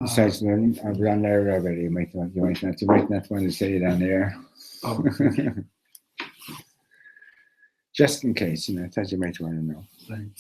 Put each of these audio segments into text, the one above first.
Besides learning, I've run there already. You might not want to say it on air. Oh, Just in case, I thought you might want to know. right.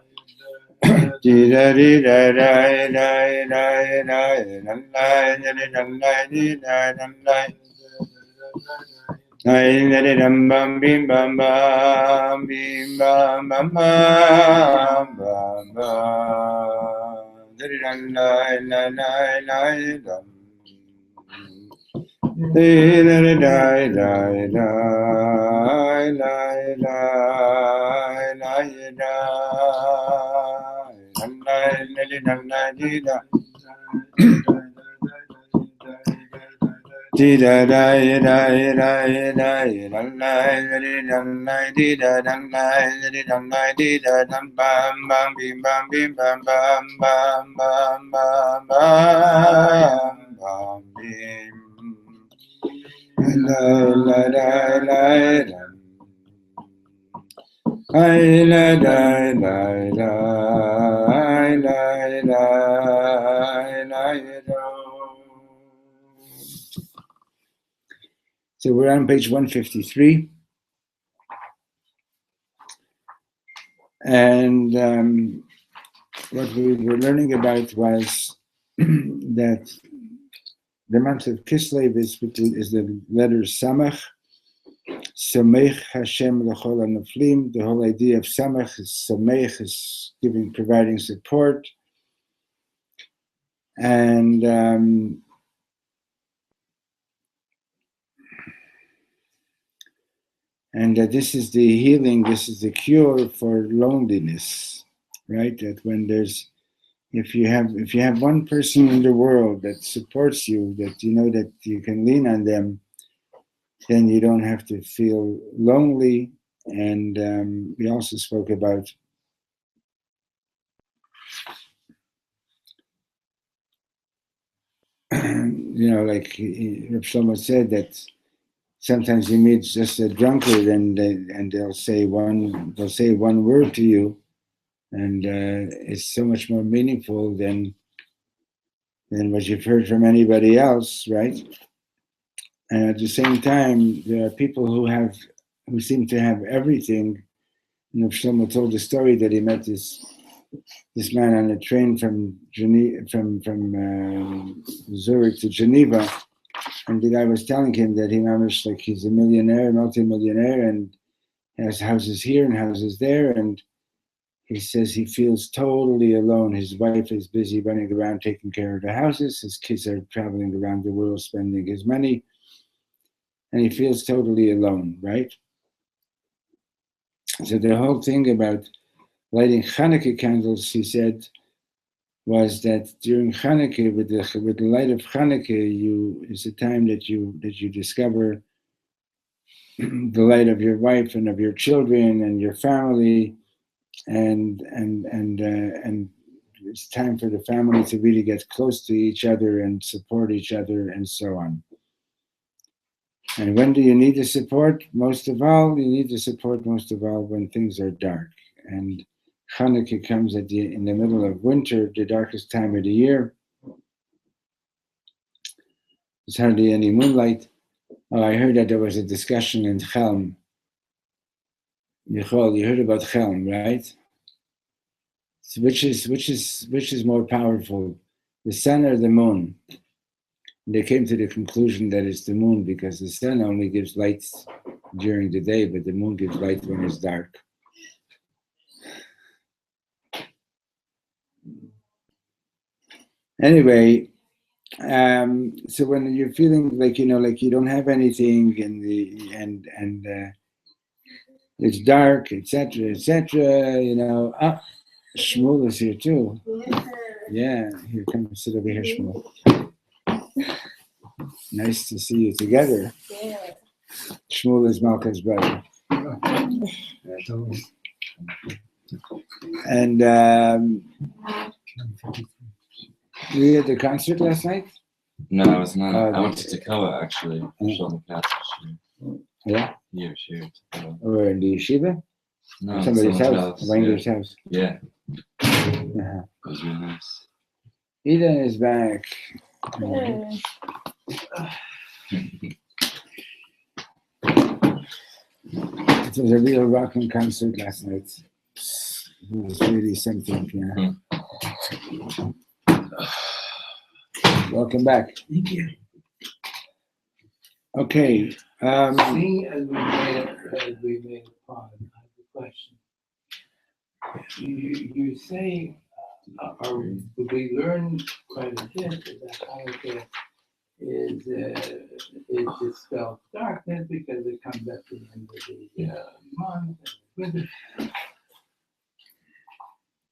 Bam bam bim bam bam bim bam bam bam bam bam. La la la la la. So we're on page 153. And what we were learning about was that the month of Kislev is the letter Samach. Samech Hashem l'chol hanoflim. The whole idea of Samach is Samech is providing support. And that this is the healing, this is the cure for loneliness, right? That when if you have one person in the world that supports you, that you know that you can lean on them, then you don't have to feel lonely. And we also spoke about like Reb Shlomo said, that sometimes you meet just a drunkard and they'll say one word to you, and it's so much more meaningful than what you've heard from anybody else, right? And at the same time, there are people who seem to have everything. Shlomo told the story that he met this man on a train from Zurich to Geneva, and the guy was telling him that he's a millionaire, multi-millionaire, and has houses here and houses there, and he says he feels totally alone. His wife is busy running around taking care of the houses. His kids are traveling around the world spending his money, and he feels totally alone, right? So the whole thing about lighting Channukah candles, he said, was that during Channukah, with the light of Channukah, is a time that you discover the light of your wife and of your children and your family, and it's time for the family to really get close to each other and support each other and so on. And when do you need the support? Most of all, you need the support most of all when things are dark. And Channukah comes in the middle of winter, the darkest time of the year. There's hardly any moonlight. Oh, I heard that there was a discussion in Chelm. Michal, you heard about Chelm, right? So which is more powerful, the sun or the moon? And they came to the conclusion that it's the moon, because the sun only gives light during the day, but the moon gives light when it's dark. Anyway, so when you're feeling like like you don't have anything, and it's dark, etc., etc., Shmuel is here too. Yeah, here, come sit over here, Shmuel. Nice to see you together. Shmuel is Malka's brother. And were you at the concert last night? No, I was not. I went to Channukah actually. Shlomo Yeah? Here. Or in the yeshiva? No, Somebody's house. Wanger's house. Yeah. Uh-huh. It was really nice. Eden is back. It was a real rocking concert last night. It was really something, yeah. Welcome back. Thank you. Okay. Seeing as we made a pause, I have a question. You say, we learned quite a bit that Hanukkah is dispels darkness because it comes at the end of the month.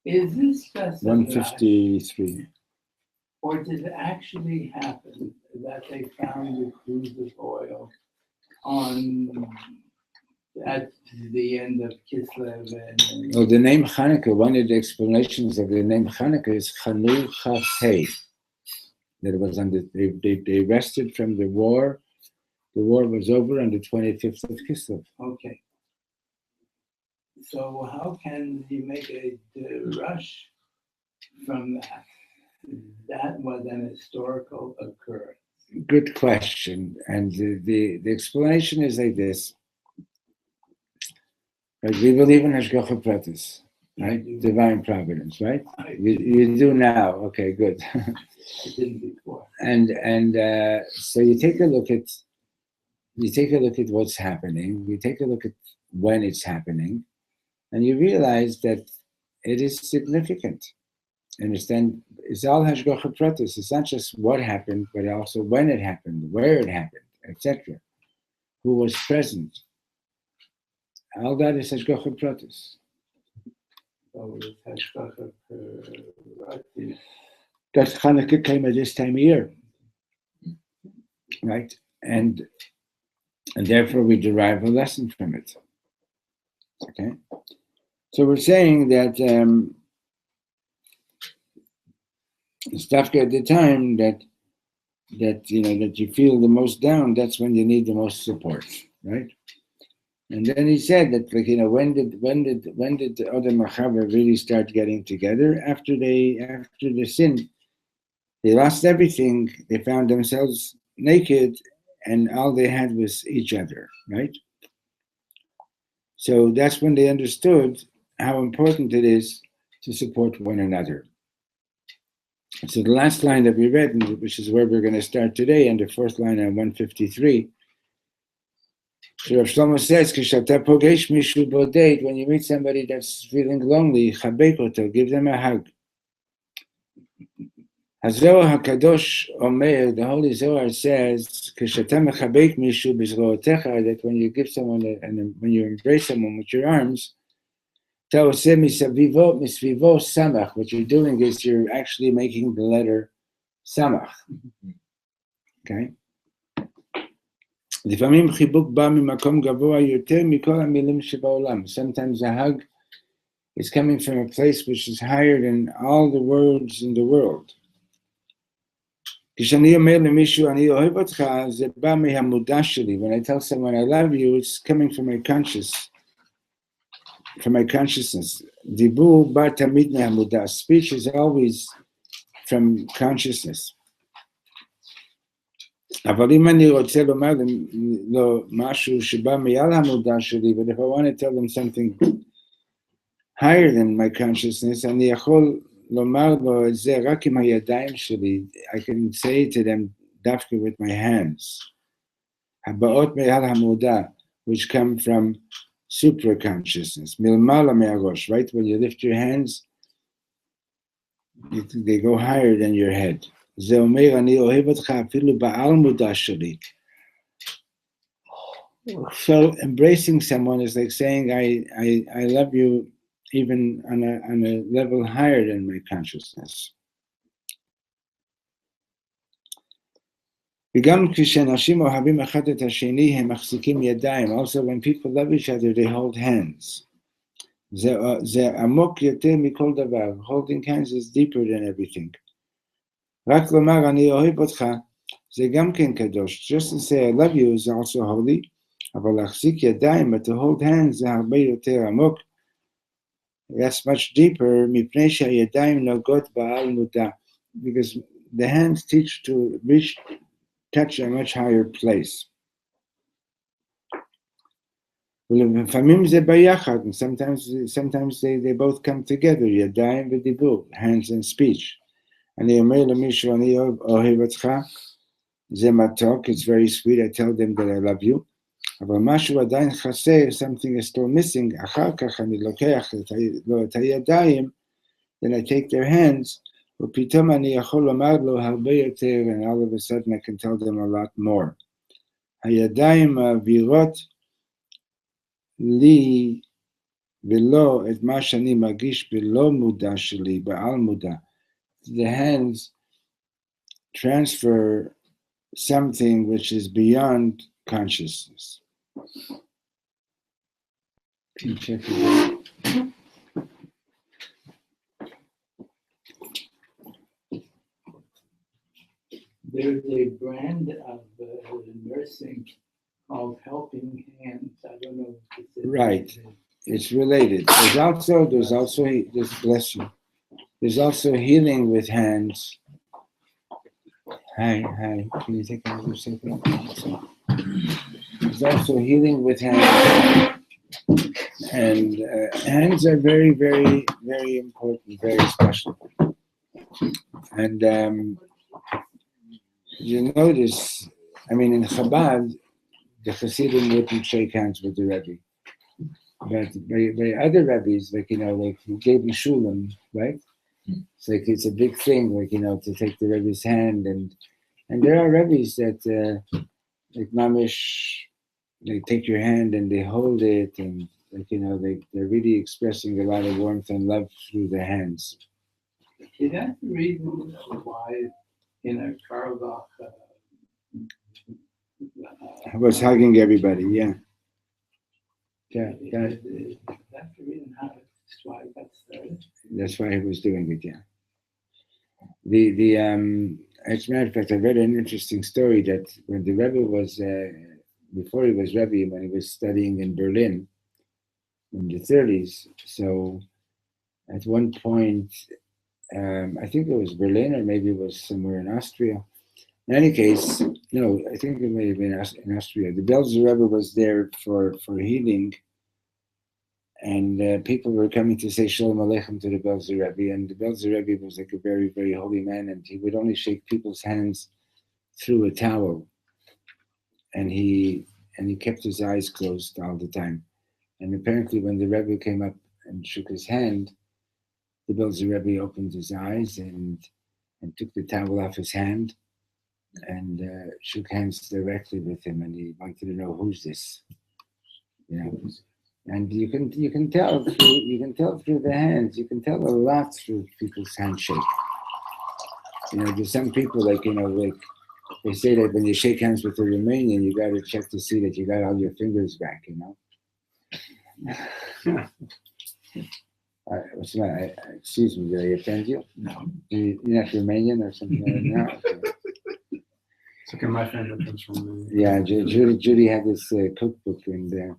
Is this specified? 153. Or did it actually happen that they found the cruise of oil at the end of Kislev? Well, the name Hanukkah, one of the explanations of the name Hanukkah is Channukah. That it was on they rested from the war. The war was over on the 25th of Kislev. Okay. So how can you make a rush from that? That was an historical occurrence. Good question. And the explanation is like this. Right? We believe in Hashgacha Pratis, right? Divine providence, right? You do now. Okay, good. I didn't before. And so you take a look at what's happening. You take a look at when it's happening, and you realize that it is significant. Understand? It's all Hashgacha Pratis. It's not just what happened, but also when it happened, where it happened, etc. Who was present. All that is Hashgacha Pratis. So it's Hashgacha Pratis. That Chanukah came at this time of year, right? And therefore we derive a lesson from it. Okay, so we're saying that Stavka at the time that you feel the most down, that's when you need the most support, right? And then he said that, when did the other Machaber really start getting together? After the sin, they lost everything. They found themselves naked, and all they had was each other, right? So that's when they understood how important it is to support one another. So the last line that we read, which is where we're going to start today, and the fourth line on 153, so Reb Shlomo says, when you meet somebody that's feeling lonely, give them a hug. Hazohar HaKadosh Omer, the Holy Zohar says, that when you give someone, and when you embrace someone with your arms, what you're doing is you're actually making the letter Samach. Okay? Sometimes a hug is coming from a place which is higher than all the words in the world. When I tell someone I love you, it's coming from my consciousness. Speech is always from consciousness. But if I want to tell them something higher than my consciousness, I can say to them dafka with my hands, which come from supra consciousness, right? When you lift your hands, They go higher than your head. זה אומר, אני אוהב אותך אפילו בעל מודע שלי. So embracing someone is like saying, I love you even on a level higher than my consciousness. וגם כשאנשים אוהבים אחד את השני, הם מחזיקים ידיים. Also, when people love each other, they hold hands. זה עמוק יותר מכל דבר. Holding hands is deeper than everything. רק לומר, אני אוהב אותך, זה גם כן קדוש. Just to say I love you is also holy. אבל להחזיק ידיים, but to hold hands זה הרבה יותר עמוק. That's much deeper, מפני שהידיים נוגעות בעל מודע. Because the hands teach to touch a much higher place. ולפעמים זה ביחד, and sometimes they both come together, ידיים ודיבור, hands and speech. אני אומר למישהו, אני אוהב אותך, זה מתוק, it's very sweet, I tell them that I love you. אבל משהו עדיין חסר, something is still missing, אחר כך אני לוקח לו את הידיים, then I take their hands, ופתאום אני יכול לומר לו הרבה יותר, and all of a sudden I can tell them a lot more. הידיים מעבירות לי ולא את מה שאני מרגיש בלא מודע שלי, בעל מודע. The hands transfer something which is beyond consciousness. Can you check it out? There's a brand of nursing called Helping Hands. I don't know if it's Right. It's related. There's also bless you. There's also healing with hands. Hi. Can you take another second? There's also healing with hands. And hands are very, very, very important, very special. And you notice, I mean, in Chabad, the Hasidim wouldn't shake hands with the Rebbe. But by other Rebbes, like Gabe Shulam, right? It's like it's a big thing, like, to take the Rebbe's hand. And there are Rebbes that, like Mamish, they take your hand and they hold it, and they're really expressing a lot of warmth and love through the hands. Is that the reason why in a Karabakh I was hugging everybody, yeah. Yeah, that's the reason why it got started. That's why he was doing it, yeah. As a matter of fact, I read an interesting story that when the Rebbe was, before he was Rebbe, when he was studying in Berlin in the 30s, so at one point, I think it was Berlin or maybe it was somewhere in Austria. In any case, no, I think it may have been in Austria. The Belzer Rebbe was there for healing, and people were coming to say Shalom Aleichem to the Belzer Rebbe, and the Belzer Rebbe was like a very, very holy man, and he would only shake people's hands through a towel, and he kept his eyes closed all the time. And apparently when the Rebbe came up and shook his hand, the Belzer Rebbe opened his eyes and took the towel off his hand and shook hands directly with him, and he wanted to know, who's this? And you can tell through the hands. You can tell a lot through people's handshake. There's some people like they say that when you shake hands with a Romanian, you got to check to see that you got all your fingers back. What's the matter? Excuse me, did I offend you? No. You're not Romanian or something like that? Okay. It's okay, my family comes from. Yeah, Judy had this cookbook in there.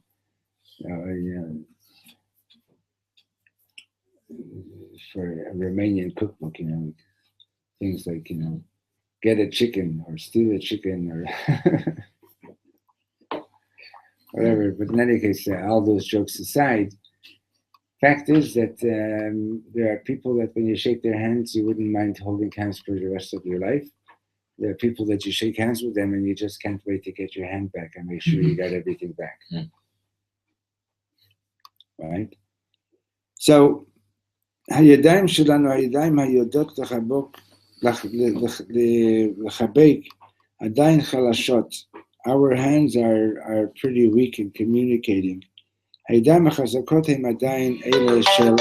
For a Romanian cookbook, things like, get a chicken or steal a chicken or whatever. But in any case, all those jokes aside, fact is that there are people that when you shake their hands, you wouldn't mind holding hands for the rest of your life. There are people that you shake hands with them and you just can't wait to get your hand back and make sure you got everything back. Right? So הידיים שלנו, הידיים היודעות לחבק, עדיין חלשות. Our hands are pretty weak in communicating. הידיים החזקות הם עדיין אלה של...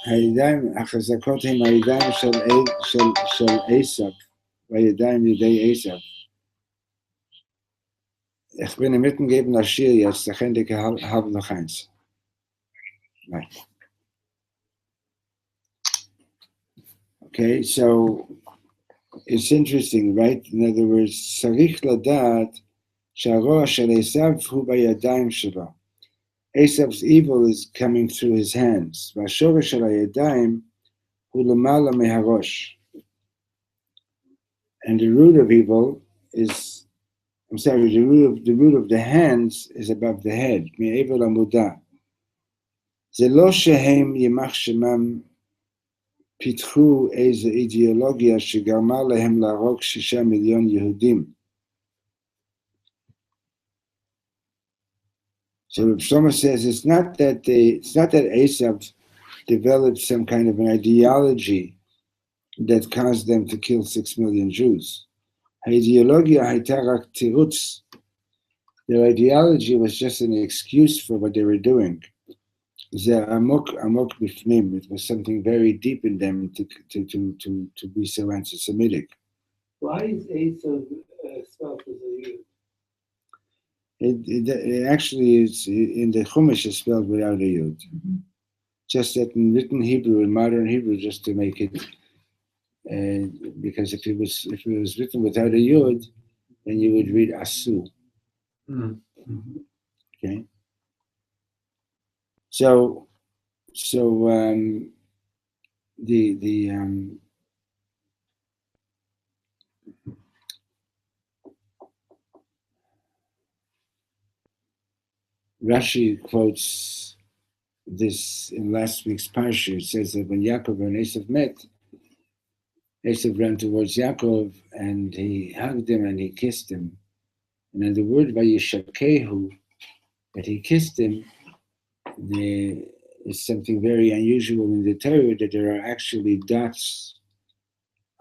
הידיים החזקות הם הידיים של עשב, והידיים ידי עשב. Ich bin mitten geben das Schir jetzt, da könnte ich halb noch eins. Right. Okay, so it's interesting, right? In other words, צריך לדעת שהרוע של עשב הוא בידיים שלו. Esav's evil is coming through his hands. והשורש של הידיים הוא למעלה מהראש. And the root of evil is, I'm sorry, the root of the hands is above the head, מעבר למודע. זה לא שהם יימח שמם פיתחו איזו אידיאולוגיה שגרמה להם להרוג 6 מיליון יהודים. So Reb Shlomo says it's not that Esav developed some kind of an ideology that caused them to kill 6 million Jews. האידיאולוגיה הייתה רק תירוץ. Their ideology was just an excuse for what they were doing. זה עמוק בפנים. It was something very deep in them to be so anti-Semitic. Why is Esav spelled as a Yud? It actually is in the Chumash is spelled without a Yud. Mm-hmm. Just that in written Hebrew, in modern Hebrew, just to make it, because if it was written without a Yud, then you would read Asu. Mm-hmm. Okay. So Rashi quotes this in last week's parsha. It says that when Yaakov and Esav met, Esav ran towards Yaakov and he hugged him and he kissed him. And in the word Vayishakehu, that he kissed him, there is something very unusual in the Torah, that there are actually dots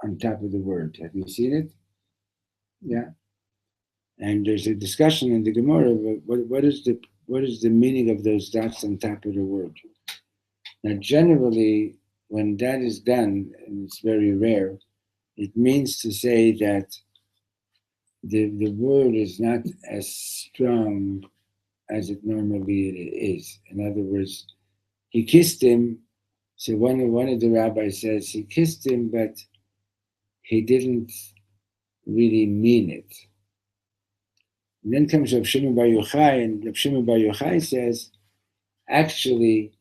on top of the word. Have you seen it? Yeah. And there's a discussion in the Gemara about what is the meaning of those dots on top of the word. Now, generally, when that is done, and it's very rare, it means to say that the word is not as strong as it normally is. In other words, he kissed him. So one of the rabbis says he kissed him, but he didn't really mean it. And then comes Reb Shlomo Bar Yochai, and Reb Shlomo Bar Yochai says, actually,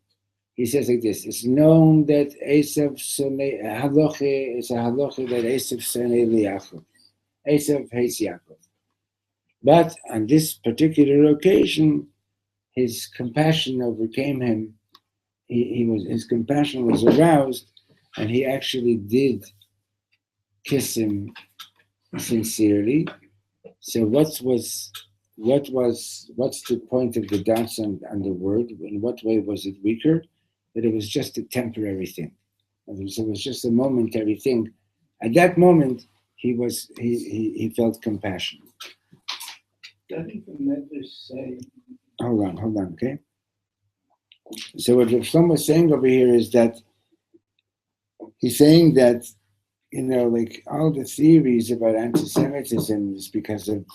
he says like this: it's known that Esav halacha is a halacha that Esav sonei Yaakov. Esav hates Yaakov. But on this particular occasion, his compassion overcame him. His compassion was aroused, and he actually did kiss him sincerely. So what's the point of the dots on the word? In what way was it weaker? That it was just a temporary thing. It was just a momentary thing. At that moment, he felt compassion. Doesn't the Medrash say? Hold on, okay? So what Reb Shlomo is saying over here is that he's saying that, like all the theories about anti-Semitism is because of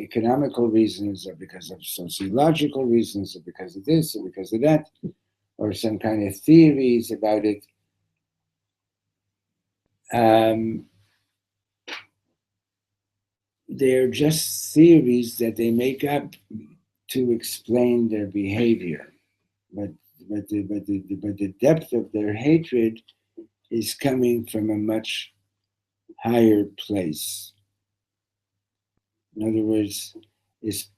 economical reasons, or because of sociological reasons, or because of this, or because of that, or some kind of theories about it. They're just theories that they make up to explain their behavior, but the depth of their hatred is coming from a much higher place. In other words, it's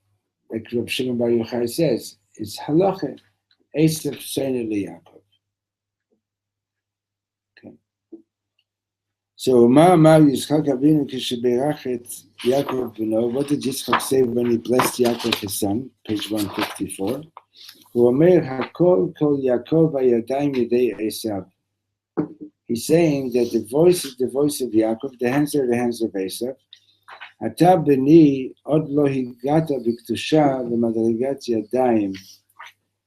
like Reb Shimon Bar Yochai says, it's halacha, Esav sonei Yaakov. Okay. So, what did Yitzchak say when he blessed Yaakov, his son? Page 154. He's saying that the voice is the voice of Yaakov, the hands are the hands of Esav.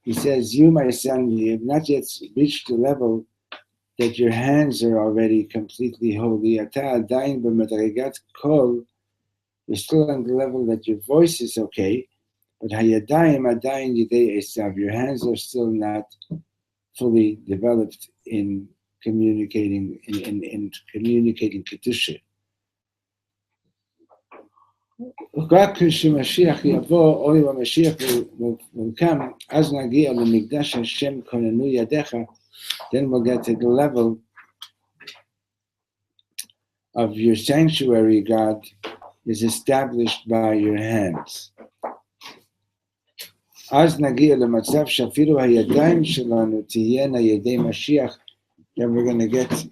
He says, you, my son, you have not yet reached the level that your hands are already completely holy. You're still on the level that your voice is okay, but your hands are still not fully developed in communicating in communicating Kedusha. רק כשמשיח יבוא, או אם המשיח will come, אז נגיע למקדש השם כוננו ידיך, then we'll get to the level of your sanctuary, God, is established by your hands. אז נגיע למצב שאפילו הידיים שלנו תהיינה ידי משיח, then we're going to get to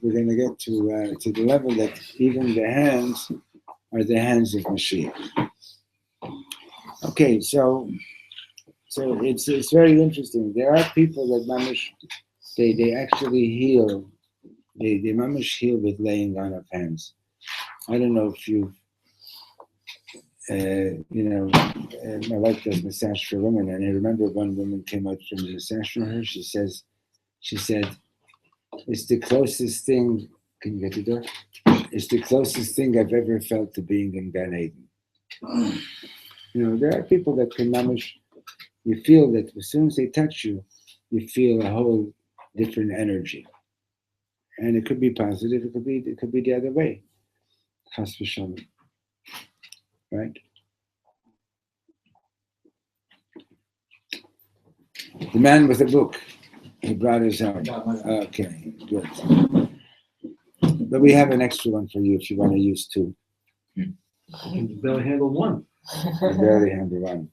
the level that even the hands are the hands of Mashiach. Okay, so it's very interesting. There are people that mamish, they actually heal. They mamish heal with laying on of hands. I don't know if you my wife does massage for women, and I remember one woman came out from the massage from her. She said, it's the closest thing. Can you get the door? It's the closest thing I've ever felt to being in Gan Eden. There are people that can manage. You feel that as soon as they touch you, you feel a whole different energy, and it could be positive. It could be the other way. Chas v'shalom, right? The man with the book. He brought his own. Okay, good. But we have an extra one for you if you want to use two. I can barely handle one. You barely handle one.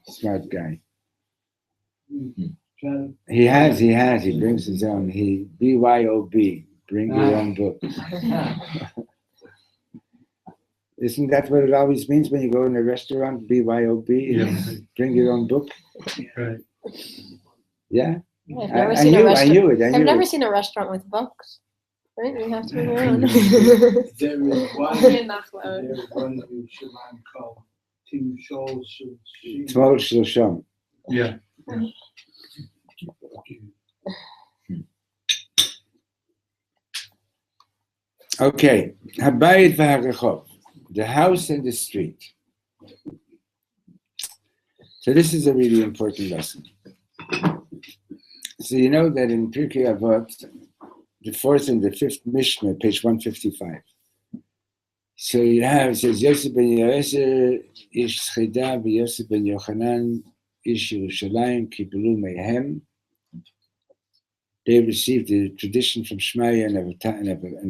Smart guy. He has. He brings his own. He BYOB. Bring your own book. Isn't that what it always means when you go in a restaurant? BYOB. Yeah. Bring your own book. Right. Yeah. I've I never seen a knew restaurant. it. I've never seen a restaurant with books. Right? You have to bring your own. There is one Yerushalayim called Tim Shol Tmol Shlosham. Yeah. Okay. Habayit v'harechov. The house and the street. So this is a really important lesson. So you know that in Pirkei Avot, the fourth and the fifth Mishnah, page 155. So you have, it says, Yosef ben Yoezer, Ish Scheda, Yosef ben Yochanan, Ish Yerushalayim, Kibulu Mehem. They received the tradition from Shmaya and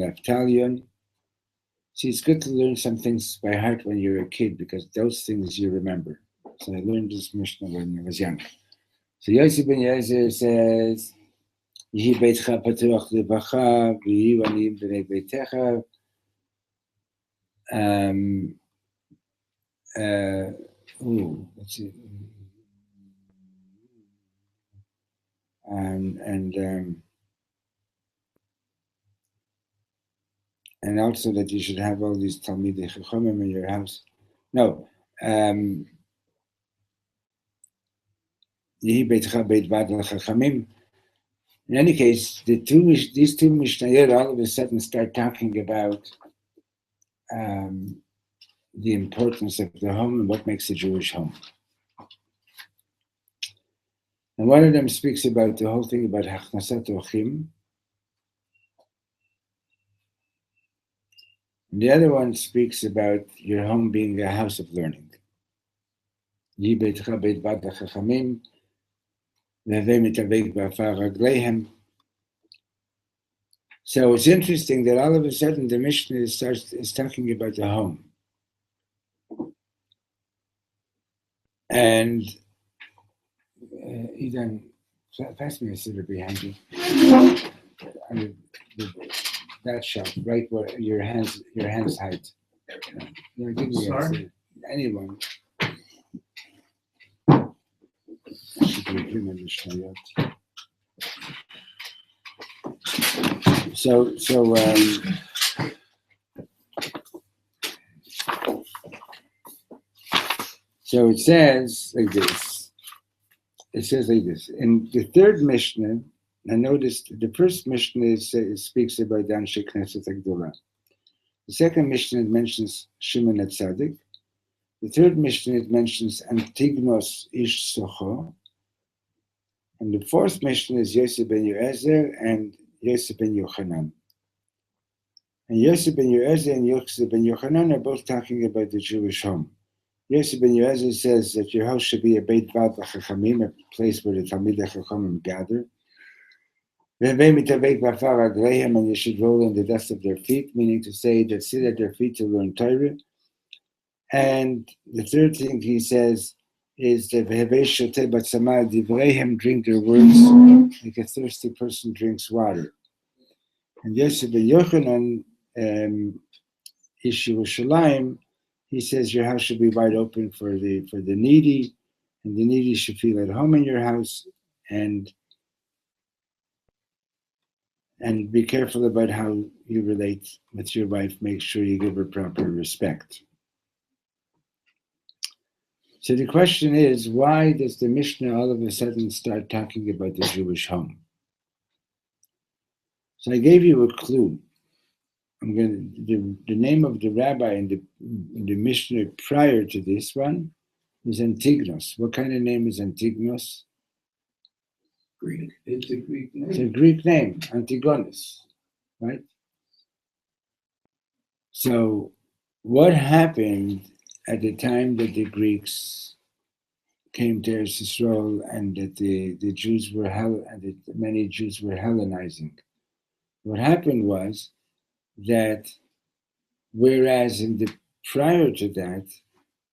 Avtalion. See, it's good to learn some things by heart when you're a kid, because those things you remember. So I learned this Mishnah when I was young. So Yosef ben Yoezer says, Yehi beitcha patuach levacha, v'yihu aniyim b'nei beitecha. Let's see. And also that you should have all these Talmidei Chachamim in your house. No. Yehi beitcha beit vad l'chachamim. In any case, these two Mishnayot all of a sudden start talking about the importance of the home and what makes a Jewish home. And one of them speaks about the whole thing about Hachnasat Orchim. And the other one speaks about your home being a house of learning. Yi beitcha beit vad l'chachamim, v'hevei mitavek b'afar ragleihem. So it's interesting that all of a sudden the Mishnah is talking about the home. And Idan, pass me a sitter behind you. that shelf, right where your hands height. Give me Sorry? anyone. Should be human Mishnayot. So it says like this. It says like this. In the third Mishnah, I noticed the first Mishnah speaks about Dan Knesset Agdolah. The second Mishnah it mentions Shimon HaTzadik. The third Mishnah it mentions Antignos Ish Socho. And the fourth Mishnah is Yosef ben Yoezer and Yosef ben Yochanan. And Yosef ben Yoezer and Yosef ben Yochanan are both talking about the Jewish home. Yosef ben Yoezer says that your house should be a Beit Vad Chachamim, a place where the Talmidei Chachamim gather. And you should roll in the dust of their feet, meaning to say that sit at their feet to learn Torah. And the third thing he says is that drink their words like a thirsty person drinks water. And Yosef ben Yochanan, Ish Yerushalayim, he says your house should be wide open for the needy, and the needy should feel at home in your house, and be careful about how you relate with your wife. Make sure you give her proper respect. So the question is, why does the Mishnah all of a sudden start talking about the Jewish home? So I gave you a clue. The name of the rabbi in the Mishnah prior to this one is Antignos. What kind of name is Antignos? Greek. It's a Greek name. It's a Greek name, Antigonus, right? So what happened at the time that the Greeks came to Eretz Yisrael and that the Jews were many Jews were Hellenizing? What happened was that whereas prior to that,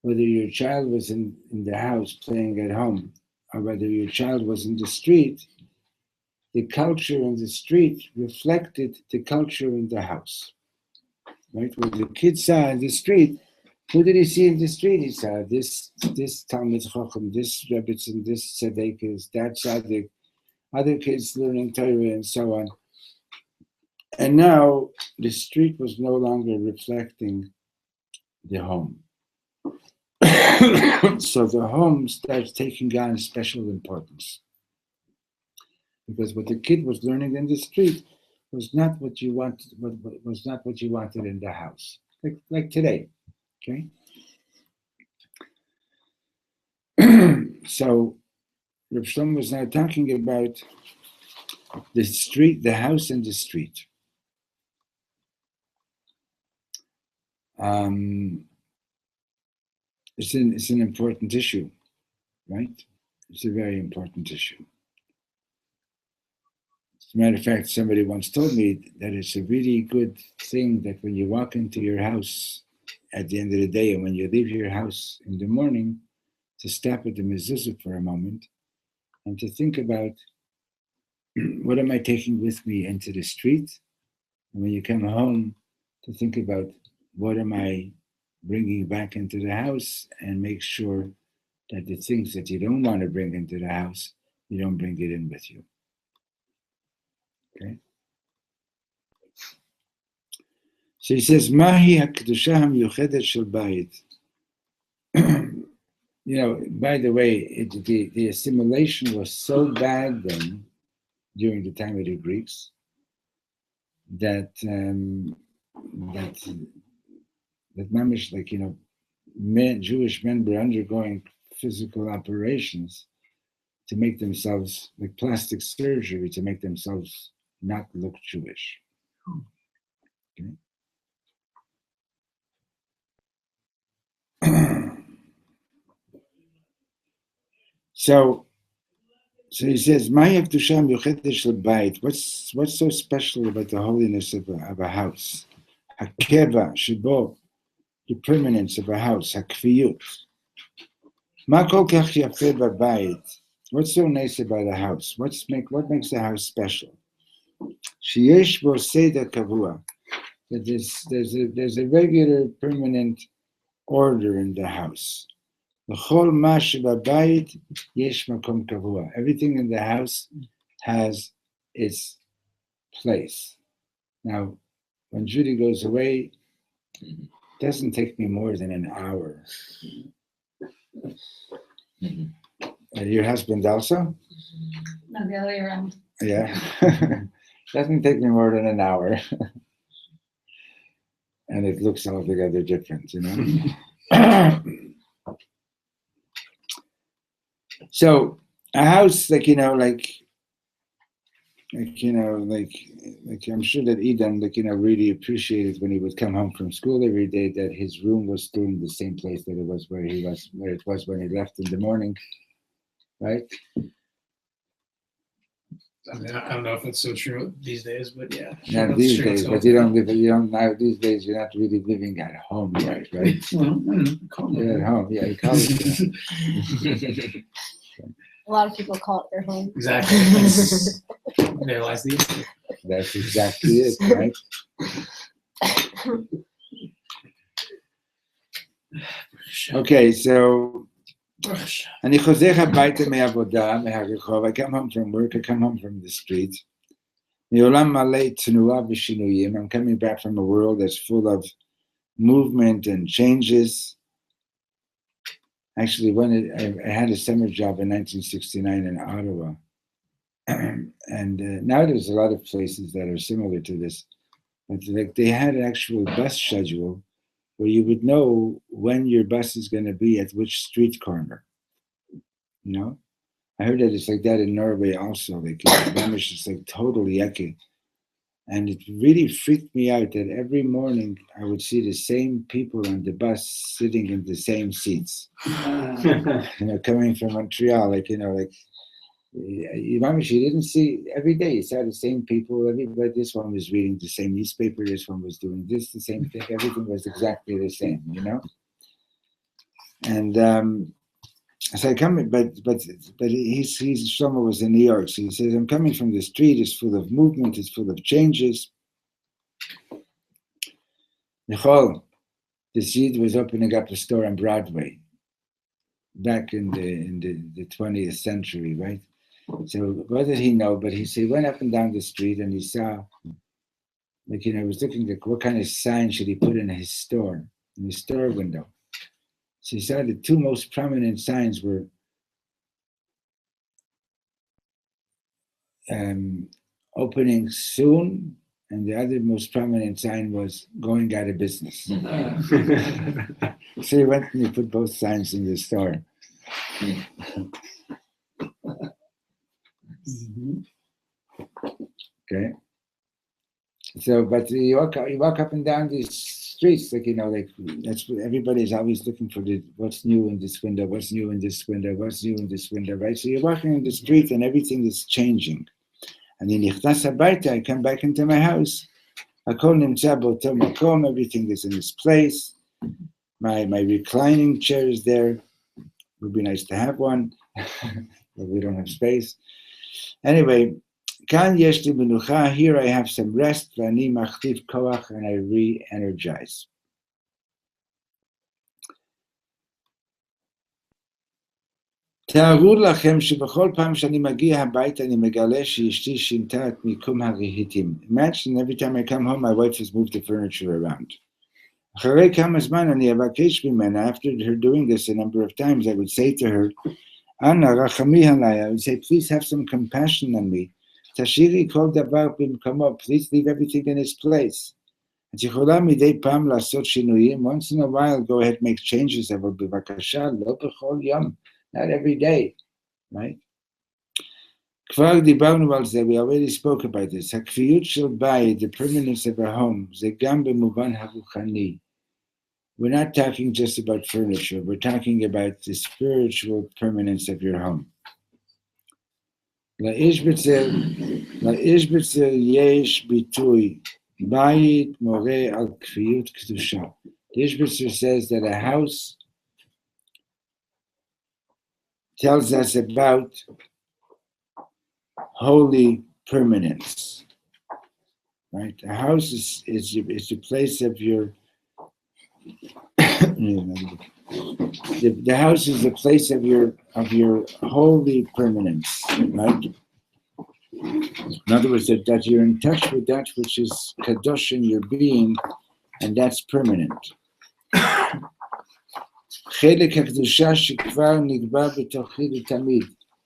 whether your child was in the house playing at home or whether your child was in the street, the culture in the street reflected the culture in the house. Right? What the kid saw in the street, who did he see in the street? He saw this Talmid Chacham, this Rebbetzin, this Tzaddikas, that Tzaddik, other kids learning Torah and so on. And now the street was no longer reflecting the home. So the home starts taking on special importance. Because what the kid was learning in the street was not what you wanted, was not what you wanted in the house. Like today. Okay? So Reb Shlomo was now talking about the street, the house and the street. It's an important issue, right? It's a very important issue. As a matter of fact, somebody once told me that it's a really good thing that when you walk into your house at the end of the day and when you leave your house in the morning, to stop at the mezuzah for a moment and to think about what am I taking with me into the street? And when you come home, to think about what am I bringing back into the house and make sure that the things that you don't want to bring into the house, you don't bring it in with you. Okay? So he says, Mahi HaKedusha HaMiyuchedet Shel Bayit. You know, by the way, the assimilation was so bad then, during the time of the Greeks, that mamish, like, you know, Jewish men were undergoing physical operations to make themselves, like plastic surgery, to make themselves not look Jewish. Okay. So he says, what's so special about the holiness of a house? Hakeva, Shibo, the permanence of a house, Hakviyut. What's so nice about a house? What makes a house special? Sheyesh bo seder kavua. That there's a regular, permanent order in the house. L'chol ma shebabayit yesh makom kavua. Everything in the house has its place. Now, when Judy goes away, it doesn't take me more than an hour. Your husband also? No, the other way around. Yeah. Doesn't take me more than an hour. And it looks altogether different, So a house, like I'm sure that Eden, really appreciated when he would come home from school every day that his room was still in the same place that it was where it was when he left in the morning, right? I mean, I don't know if it's so true these days, but yeah. Not these days, but you don't now these days you're not really living at home yet, right? You're at home, yeah, you call it. A lot of people call it their home. Exactly. Realize these. That's exactly it, right? Okay, so I come home from work, I come home from the street. I'm coming back from a world that's full of movement and changes. Actually, I had a summer job in 1969 in Ottawa. And now there's a lot of places that are similar to this. But they had an actual bus schedule where you would know when your bus is going to be at which street corner. I heard that it's like that in Norway also. It's like totally yucky. And it really freaked me out that every morning I would see the same people on the bus sitting in the same seats. Coming from Montreal, you didn't see every day. You saw the same people. Everybody. This one was reading the same newspaper. This one was doing this, the same thing. Everything was exactly the same, And so I come, but Shlomo was in New York, so he says, I'm coming from the street. It's full of movement. It's full of changes. Nicole, the seed was opening up a store on Broadway back in the 20th century, right? So what did he know? But he went up and down the street and he saw, was looking at what kind of sign should he put in his store window. So he saw the two most prominent signs were opening soon, and the other most prominent sign was going out of business. So he went and he put both signs in the store. Okay. So, but you walk up and down these streets, that's what everybody's always looking for. What's new in this window? What's new in this window? What's new in this window? Right. So you're walking in the street, and everything is changing. And then I come back into my house. Everything is in its place. My reclining chair is there. It would be nice to have one, but we don't have space. Anyway, here I have some rest, and I re-energize. תארו לכם שבכל פעם שאני מגיע הביתה אני מגלה שאשתי שינתה את מיקום הרהיטים. Imagine every time I come home my wife has moved the furniture around. אחרי כמה זמן אני אבקש ממנה, after her doing this a number of times, I would say to her, אנא רחמי עליי, I would say, please have some compassion on me. תשאירי כל דבר במקומו, please leave everything in its place. את יכולה מדי פעם לעשות שינויים, once in a while go ahead make changes, אבל בבקשה לא בכל יום. Not every day, right? כבר דיברנו על זה, we already spoke about this. הכפיות של בית, the permanence of a home, זה גם במובן הרוחני. We're not talking just about furniture, we're talking about the spiritual permanence of your home. לאיש בצל יש ביטוי, בית מורה על כפיות קדושה. The Ishbitzer says that a house tells us about holy permanence. right? A house is the place of your. The house is the place of your holy permanence, right? In other words, that you're in touch with that which is kadosh in your being, and that's permanent.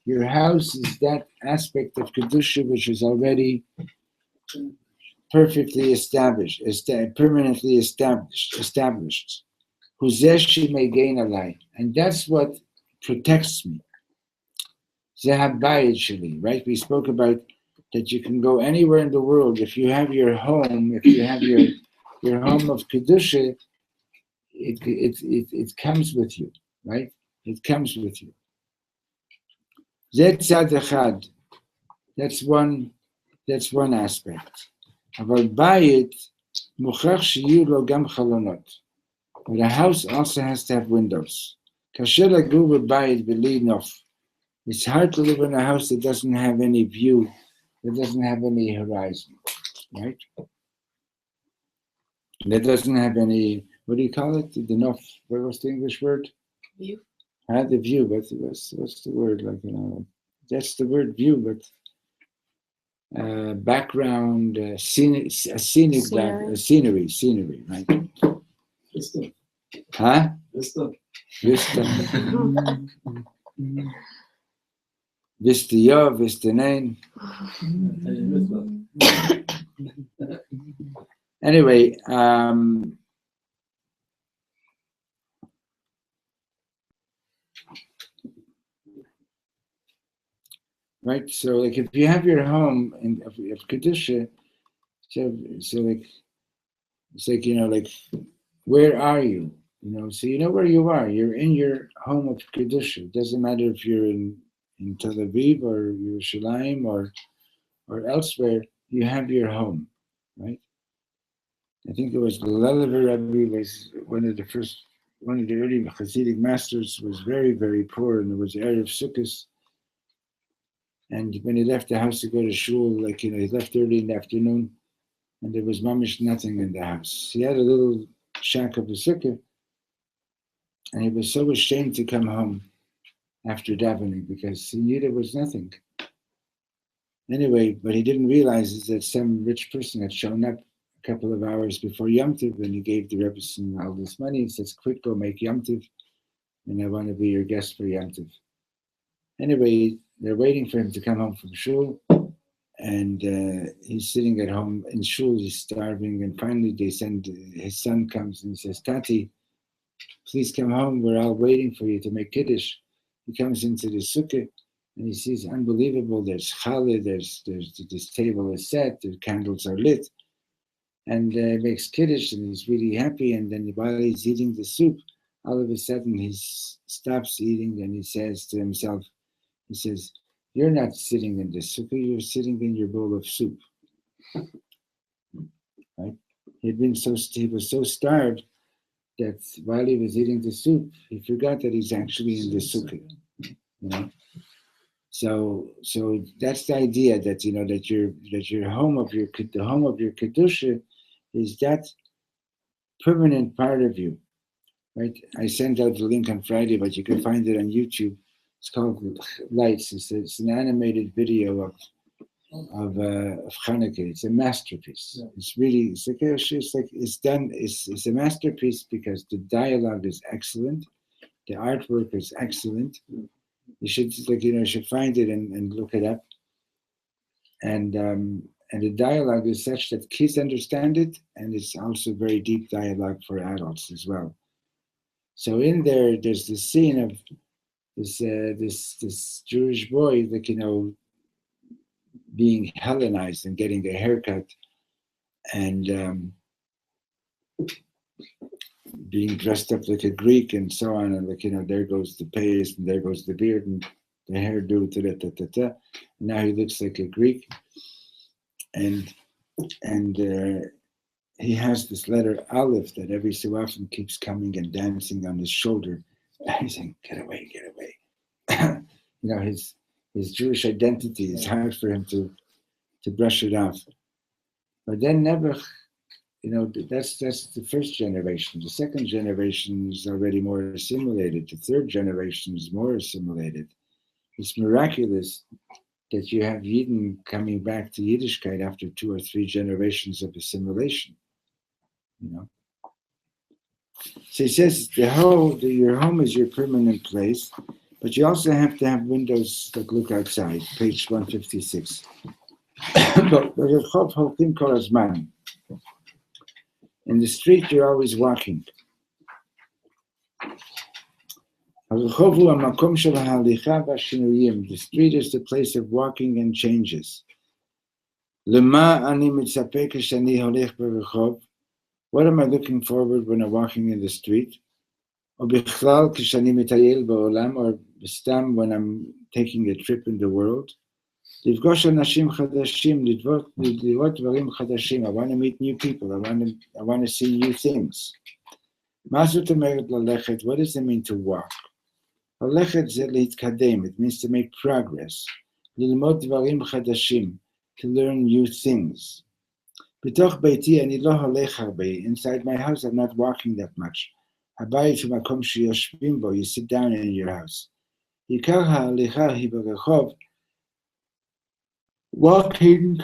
Your house is that aspect of kedusha which is already perfectly established, permanently established. Huzeshi may gain a light, and that's what protects me. Right? We spoke about that you can go anywhere in the world if you have your home, if you have your home of kedusha, it comes with you, right? It comes with you. That's one aspect. But a house also has to have windows. It's hard to live in a house that doesn't have any view, that doesn't have any horizon, right? That doesn't have any, what do you call it? The enough, what was the English word? View. The view, but what's the word? That's the word view, but background, scenery, right? Vista. Huh? Vista. Vista. Vista Yov, Vista Nain. Anyway, right. So, like, if you have your home of kedusha, so like, it's like, like, where are you? So you know where you are. You're in your home of kedusha. It doesn't matter if you're in Tel Aviv or Yerushalayim or elsewhere. You have your home, right? I think it was the Lelever Rebbe was one of the early Hasidic masters, was very, very poor, and it was Erev Sukkot. And when he left the house to go to shul, he left early in the afternoon, and there was mamish nothing in the house. He had a little shack of a sukkah, and he was so ashamed to come home after davening because he knew there was nothing. Anyway, what he didn't realize is that some rich person had shown up a couple of hours before Yom Tov, and he gave the Rebbe all this money. He says, "Quick, go make Yom Tov, and I want to be your guest for Yom Tov." Anyway, they're waiting for him to come home from shul, and he's sitting at home in shul. He's starving, and finally his son comes and he says, "Tati, please come home. We're all waiting for you to make kiddush." He comes into the sukkah. And he sees unbelievable. There's challah. There's this table is set. The candles are lit, and makes kiddush, and he's really happy. And then while he's eating the soup, all of a sudden he stops eating, and he says to himself, he says, "You're not sitting in the sukkah. You're sitting in your bowl of soup." Right? He was so starved that while he was eating the soup, he forgot that he's actually in the sukkah. So that's the idea that that your home of the home of your kedusha is that permanent part of you, right? I sent out the link on Friday, but you can find it on YouTube. It's called Lights. It's an animated video of Channukah. It's a masterpiece. It's really it's a masterpiece because the dialogue is excellent, the artwork is excellent. You should should find it and look it up. And the dialogue is such that kids understand it, and it's also very deep dialogue for adults as well. So in there's the scene of this Jewish boy being Hellenized and getting a haircut, and being dressed up like a Greek and so on, and there goes the paste and there goes the beard and the hairdo, and now he looks like a Greek, and he has this letter Aleph that every so often keeps coming and dancing on his shoulder. And he's saying, "Get away, get away." His Jewish identity is hard for him to brush it off. But then never, that's the first generation. The second generation is already more assimilated. The third generation is more assimilated. It's miraculous that you have Yidden coming back to Yiddishkeit after 2 or 3 generations of assimilation. So he says your home is your permanent place, but you also have to have windows that look outside. Page 156. In the street, you're always walking. The street is the place of walking and changes. What am I looking forward when I'm walking in the street? Or when I'm taking a trip in the world? I want to meet new people. I want to see new things. What does it mean to walk? It means to make progress. To learn new things. Inside my house, I'm not walking that much. You sit down in your house. Walking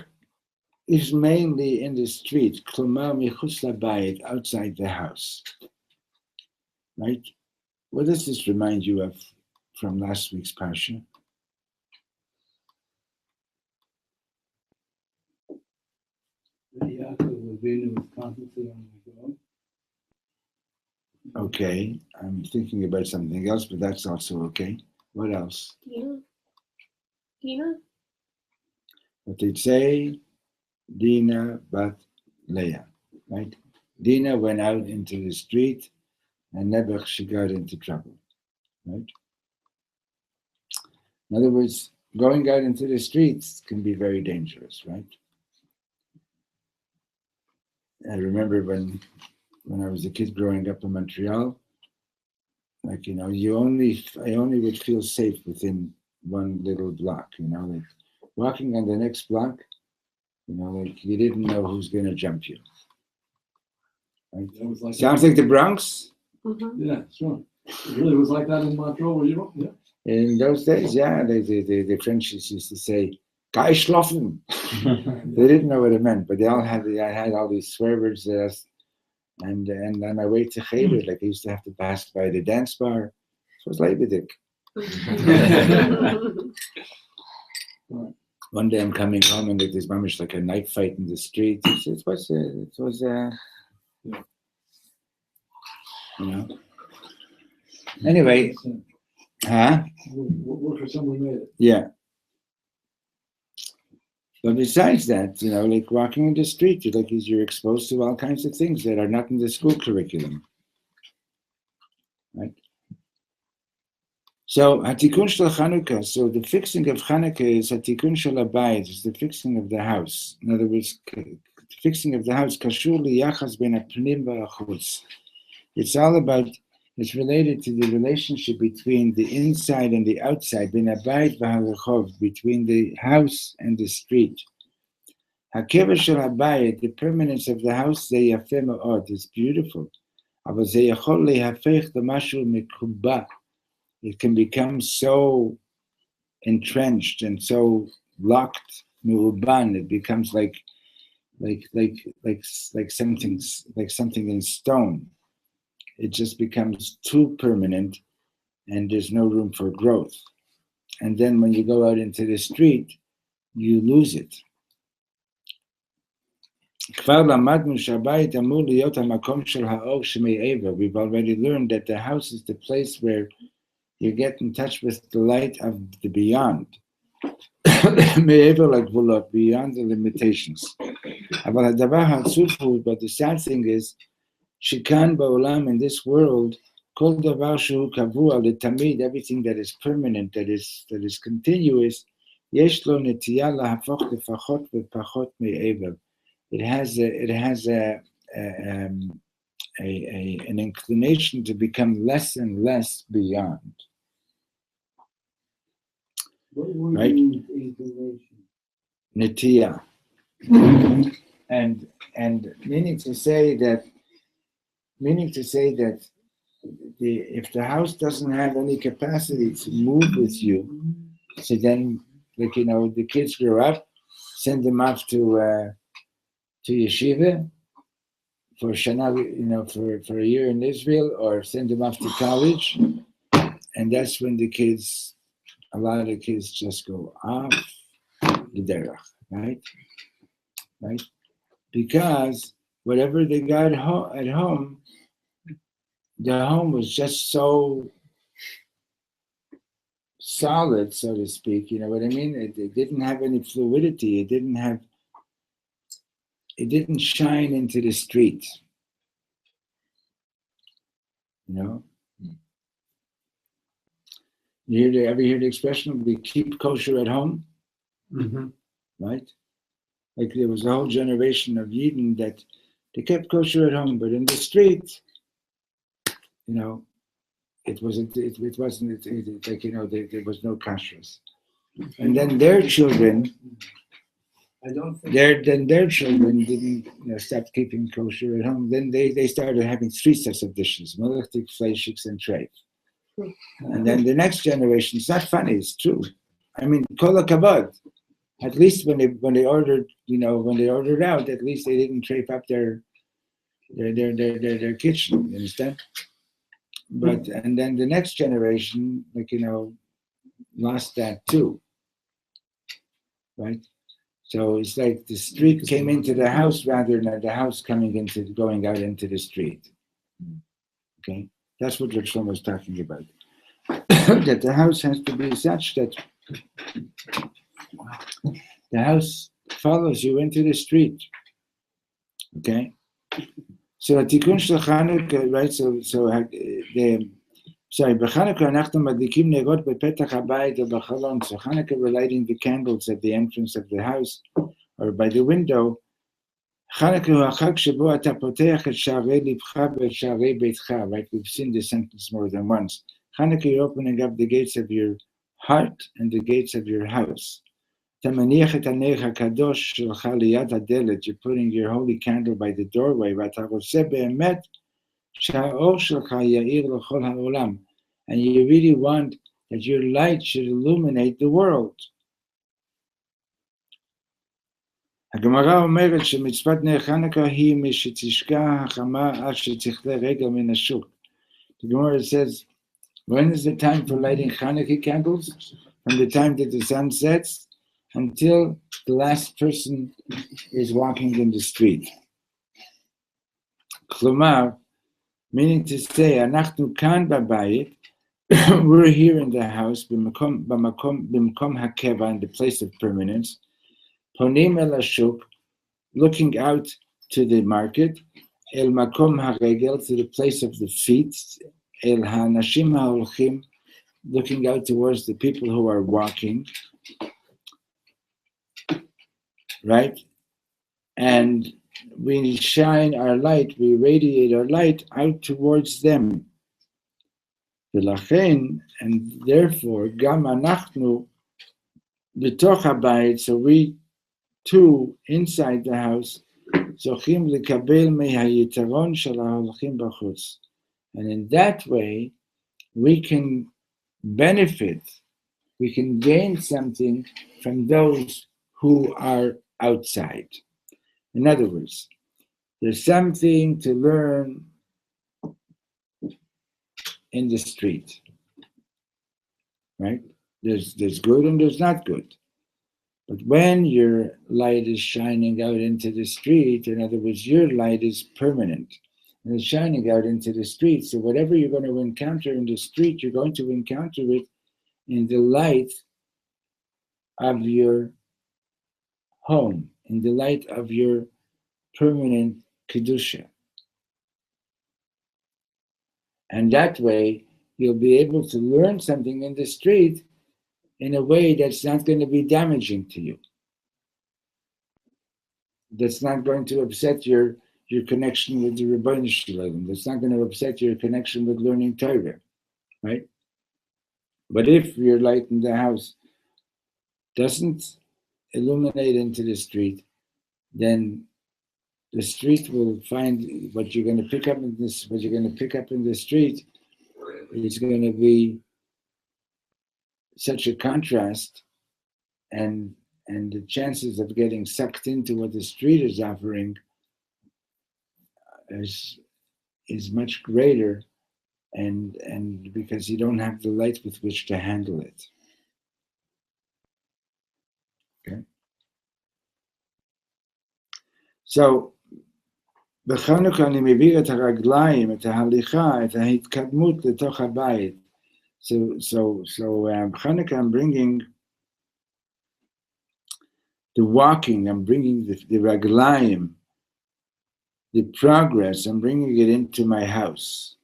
is mainly in the street, outside the house. Right? What does this remind you of from last week's Parsha? Okay, I'm thinking about something else, but that's also okay. What else? Dina? What they'd say, Dina bat Leah, right? Dina went out into the street, and never she got into trouble, right? In other words, going out into the streets can be very dangerous, right? I remember when I was a kid growing up in Montreal, I only would feel safe within one little block, like walking on the next block, you didn't know who's going to jump you. Right? Sounds like the Bronx? Mm-hmm. Yeah, sure. It really was like that in Montreal where you don't, yeah. In those days, yeah, the French used to say, "Kai schlafen." They didn't know what it meant, but I had all these swear words there. And on my way to Cheder, I used to have to pass by the dance bar. It was Leibedik. One day I'm coming home and there's mamish like a knife fight in the street. It was Anyway, huh? Work for someone made it. Yeah. But besides that, like walking in the street, you're exposed to all kinds of things that are not in the school curriculum. Right? So Hatikun shel Channukah, so the fixing of Channukah is Hatikun shel Habayit, is the fixing of the house. In other words, the fixing of the house, Kashur liyachas ben hapnim v'achutz. It's related to the relationship between the inside and the outside, ben habayit v'harechov, between the house and the street. Hakever shel habayit, the permanence of the house, ze yafeh ma'od, is beautiful. Aber ze yachol lehafech l'mashu mekubah. It can become so entrenched and so locked, mu'uban. It becomes like something in stone. It just becomes too permanent, and there's no room for growth. And then when you go out into the street, you lose it. We've already learned that the house is the place where you get in touch with the light of the beyond. Beyond the limitations. But the sad thing is, Shikan ba'olam, in this world, kol davar shehu kavua letamid, everything that is permanent, that is continuous, yesh lo netiya lahafoch lefachot v'pachot me'ever. It has an inclination to become less and less beyond. Right? Netiya. and meaning to say that if the house doesn't have any capacity to move with you, so then the kids grow up, send them off to yeshiva for shana, for a year in Israel, or send them off to college, and that's when a lot of the kids just go off the derech, right? Because whatever they got at home, the home was just so solid, so to speak. You know what I mean? It didn't have any fluidity. It didn't shine into the street. You ever hear the expression, we keep kosher at home? Mm-hmm. Right? Like there was a whole generation of Yidden that they kept kosher at home, but in the street, it wasn't there was no kashrus. And then their children, their children didn't stop keeping kosher at home. Then they started having 3 sets of dishes: malachtik, fleishiks, and treif. And then the next generation, it's not funny, it's true. I mean, kol hakavod. At least when they ordered, when they ordered out, at least they didn't treif up their kitchen. You understand? But and then the next generation, lost that too, right? So it's like the street came into the house rather than the house going out into the street. Okay, that's what Reb Shlomo was talking about. That the house has to be such that the house follows you into the street. Okay, so Tikkun shel Chanukah, right? BeChanukah אנחנו מדליקים נרות בפתח הבית או בחלון. So Chanukah, we're lighting the candles at the entrance of the house or by the window. Chanukah הוא החג שבו אתה פותח את שערי לבך ואת שערי ביתך. Right? We've seen this sentence more than once. Chanukah, you're opening up the gates of your heart and the gates of your house. אתה מניח את הנר הקדוש שלך ליד הדלת. You're putting your holy candle by the doorway. ואתה רוצה באמת שהאור שלך יאיר לכל העולם. And you really want that your light should illuminate the world. הגמרא אומרת שמצוות נר חנוכה היא משתשקע החמה עד שתכלה רגל מן השוק. The Gemara says, when is the time for lighting Hanukkah candles? From the time that the sun sets until the last person is walking in the street. כלומר, meaning to say, אנחנו כאן בבית, we're here in the house, במקום הקבע, in the place of permanence, פונים אל השוק, looking out to the market, אל מקום הרגל, to the place of the feet, אל האנשים ההולכים, looking out towards the people who are walking, right? And we shine our light, we radiate our light out towards them. ולכן, and therefore, גם אנחנו בתוך הבית, so we too, inside the house, זוכים לקבל מהיתרון של ההולכים בחוץ. And in that way, we can benefit, we can gain something from those who are outside. In other words, there's something to learn in the street, right? There's good and there's not good. But when your light is shining out into the street, in other words, your light is permanent and it's shining out into the street. So whatever you're going to encounter in the street, you're going to encounter it in the light of your home, in the light of your permanent Kedusha. And that way, you'll be able to learn something in the street in a way that's not going to be damaging to you. That's not going to upset your connection with the Rebbeinu Shalom. That's not going to upset your connection with learning Torah, right? But if your light in the house doesn't illuminate into the street, then the street will find what you're going to pick up in this. What you're going to pick up in the street is going to be such a contrast, and the chances of getting sucked into what the street is offering is much greater, and because you don't have the light with which to handle it. Okay. So, בחנוכה אני מביא את הרגליים, את ההליכה, את ההתקדמות לתוך הבית. So Chanukah, I'm bringing the walking, I'm bringing the raglayim, the progress, I'm bringing it into my house.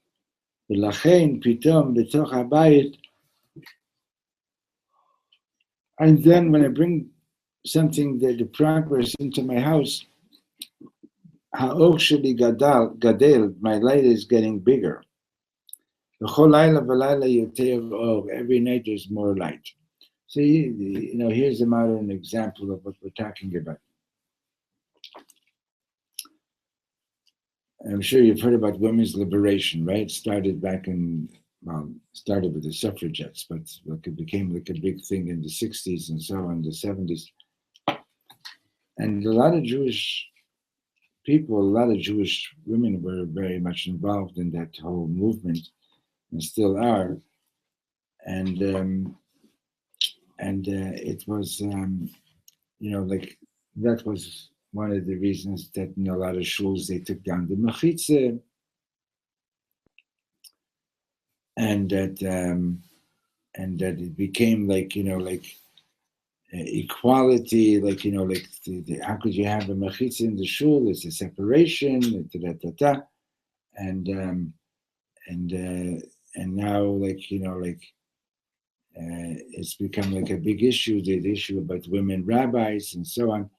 ולכן פתאום בתוך הבית, and then when I bring something, the progress into my house, האור שלי גדל, my light is getting bigger. בכל לילה ולילה יותר אור, every night there's more light. So, here's a modern example of what we're talking about. I'm sure you've heard about women's liberation, right? It started started with the suffragettes, but it became like a big thing in the 60s and so on, the 70s. And a lot of Jewish people, a lot of Jewish women were very much involved in that whole movement and still are. And it was, that was one of the reasons that in a lot of shuls they took down the mechitza, and that it became equality, how could you have a mechitza in the shul? It's a separation, and now it's become like a big issue, the issue about women rabbis and so on,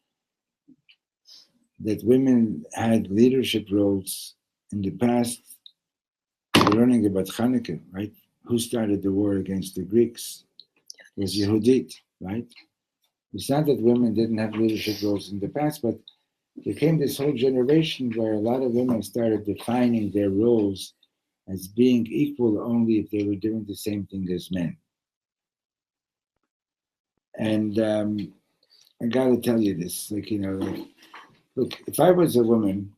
that women had leadership roles in the past. We're learning about Channukah, right? Who started the war against the Greeks? It was Yehudit, right? It's not that women didn't have leadership roles in the past, but there came this whole generation where a lot of women started defining their roles as being equal only if they were doing the same thing as men. And I got to tell you this, look, if I was a woman,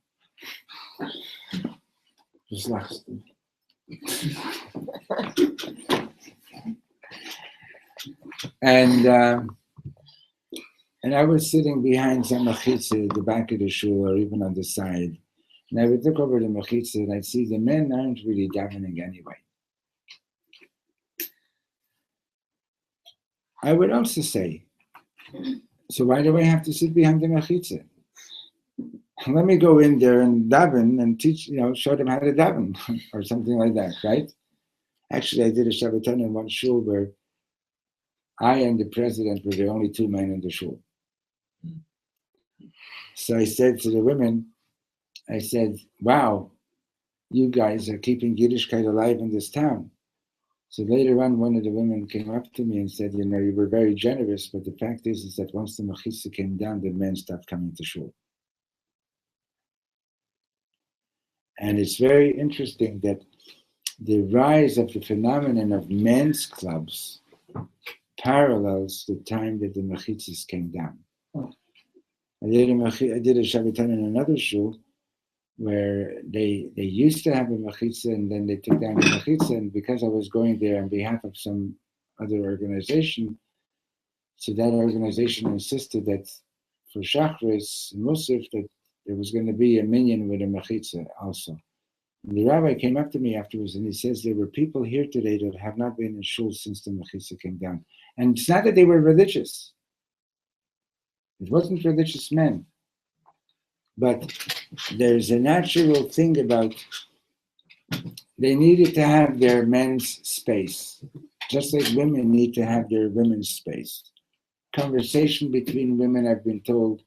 and I was sitting behind some mechitza at the back of the shul or even on the side, and I would look over the mechitza and I'd see the men aren't really davening anyway. I would also say, so why do I have to sit behind the mechitza? Let me go in there and daven and teach, show them how to daven or something like that, right? Actually, I did a Shabbaton in one shul where I and the president were the only two men in the shul. So I said to the women, I said, wow, you guys are keeping Yiddishkeit alive in this town. So later on, one of the women came up to me and said, you were very generous, but the fact is that once the mechitza came down, the men stopped coming to shul. And it's very interesting that the rise of the phenomenon of men's clubs parallels the time that the mechitzas came down. I did a Shabbaton in another shul where they used to have a mechitza and then they took down the mechitza, and because I was going there on behalf of some other organization, so that organization insisted that for Shachris and Musaf that there was going to be a minyan with a mechitza also. And the rabbi came up to me afterwards and he says, there were people here today that have not been in shul since the mechitza came down. And it's not that they were religious. It wasn't religious men. But there's a natural thing about they needed to have their men's space, just like women need to have their women's space. Conversation between women, I've been told,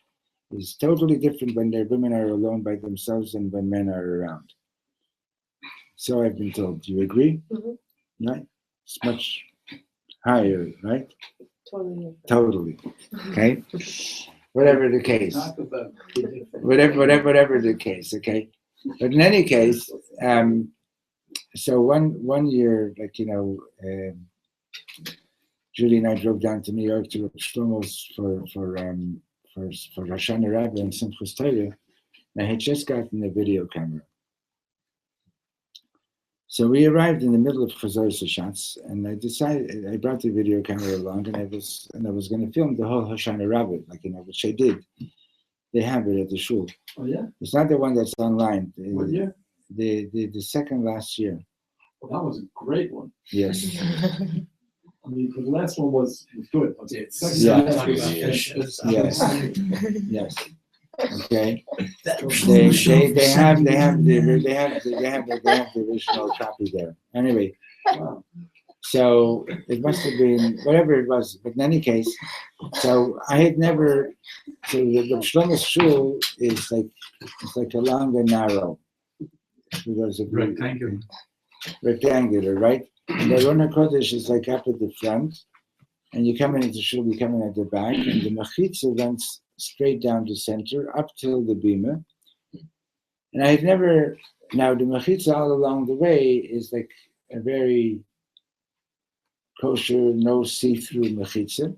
is totally different when their women are alone by themselves than when men are around. So I've been told. Do you agree? Mm-hmm. Right? It's much higher, right? Totally. Totally. Okay. whatever the case. Talk about the different. Whatever the case, okay. But in any case, so one year, like Julie and I drove down to New York to Reb Shlomo's for Rosh Hashanah and Simchas Torah. I had just gotten a video camera. So we arrived in the middle of Chazor shots, and I brought the video camera along, and I was going to film the whole Hoshana Rabbah, which I did. They have it at the shul. Oh yeah? It's not the one that's online. What year? The second last year. Well, that was a great one. Yes. I mean, the last one was good. But the It's second Yeah. one talking was- about fishes. Yes. Yes. Okay. They have the original copy there. Anyway, Wow. so it must have been whatever it was. But in any case, so I had never. So the Shlomo's shul is like a long and narrow. Because of rectangular, right? And the Rona Kodesh is like up at the front, and you come into shul, you come in at the back, and the mechitza runs straight down the center up till the bima. And I had never. Now the mechitza all along the way is like a very kosher, no see-through mechitza.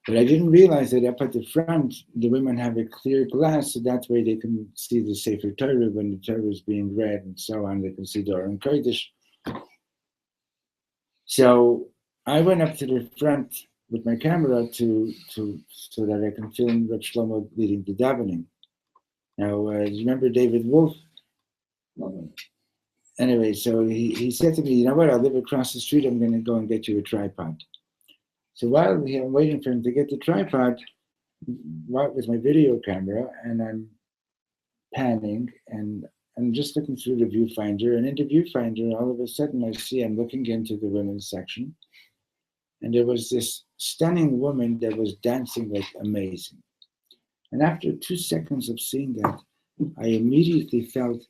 But I didn't realize that up at the front, the women have a clear glass, so that way they can see the Sefer Torah when the Torah is being read and so on. They can see the Aron Kodesh. So I went up to the front with my camera so that I can film Reb Shlomo leading the davening. Now, do you remember David Wolf? Anyway, so he said to me, you know what, I live across the street, I'm going to go and get you a tripod. So while I'm waiting for him to get the tripod, with my video camera, and I'm panning, and I'm just looking through the viewfinder, and in the viewfinder, all of a sudden I'm looking into the women's section, and there was this stunning woman that was dancing like amazing. And after 2 seconds of seeing that, I immediately felt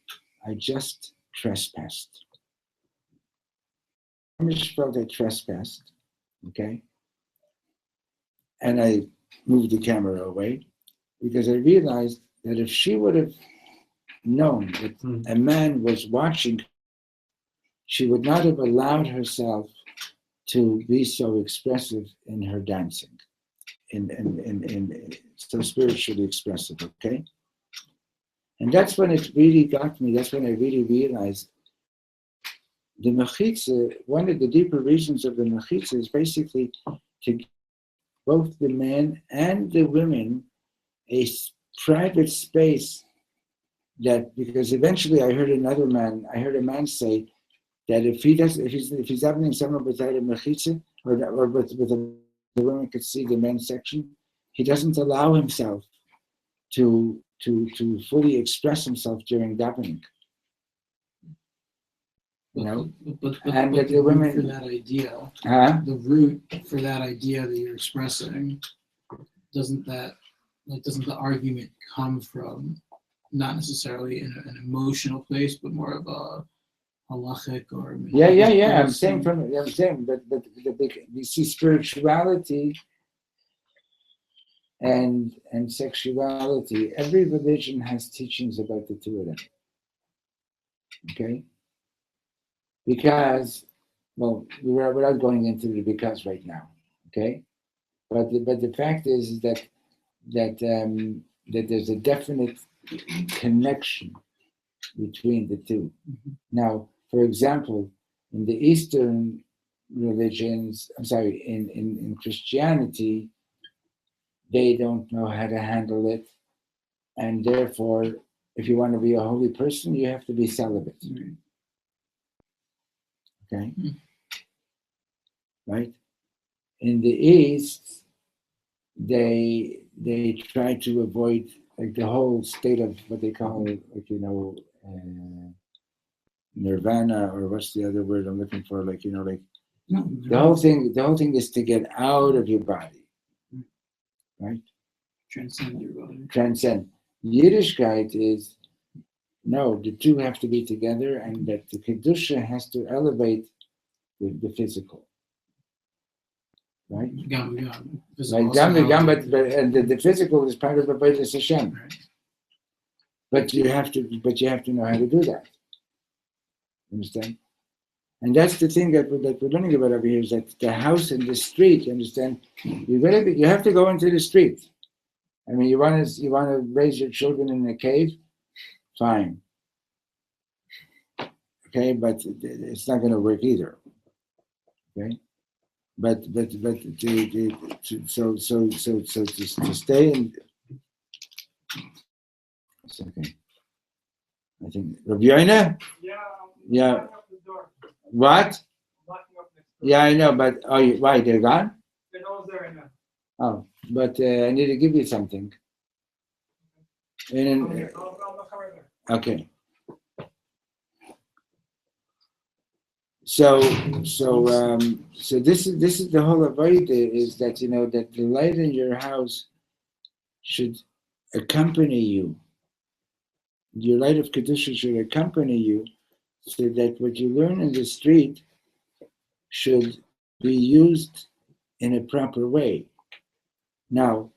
I just trespassed. I just felt I trespassed, okay? And I moved the camera away because I realized that if she would have known that a man was watching, she would not have allowed herself to be so expressive in her dancing, in so spiritually expressive, okay? And that's when it really got me. That's when I really realized the mechitza, one of the deeper reasons of the mechitza is basically to give both the men and the women a private space that, because eventually I heard a man say that if he's having someone without a mechitza, or with the women could see the men's section, he doesn't allow himself to fully express himself during davening. You know, But and the the women root for that idea, huh? the root for that idea that you're expressing, doesn't the argument come from not necessarily in an emotional place, but more of a halachic or Yeah. I'm saying, but we see spirituality and sexuality. Every religion has teachings about the two of them. Okay. Because, well, we're not going into the because right now, okay? But the fact is that there's a definite connection between the two. Mm-hmm. Now, for example, in the Eastern religions, in Christianity, they don't know how to handle it, and therefore, if you want to be a holy person, you have to be celibate. Mm-hmm. Okay, right? In the East, they try to avoid like the whole state of what they call nirvana, or what's the other word I'm looking for? The whole thing is to get out of your body, right? Transcend your body. Transcend. Yiddishkeit is no, the two have to be together, and that the kedusha has to elevate the physical. right? Gam, Like gam, but and the physical is part of Avodas Hashem. Right. But you have to know how to do that. Understand? And that's the thing that we're learning about over here, is that the house and the street, you understand? You have to go into the street. I mean, you want to raise your children in a cave, fine. Okay, but it's not going to work either. Okay, but to stay in. It's okay. I think Rabbi Yoina? Yeah. What? Yeah, I know, but why they're gone? Oh, but I need to give you something. Okay. So this is the whole avodah, is that that the light in your house should accompany you. Your light of kedusha should accompany you, so that what you learn in the street should be used in a proper way. Now,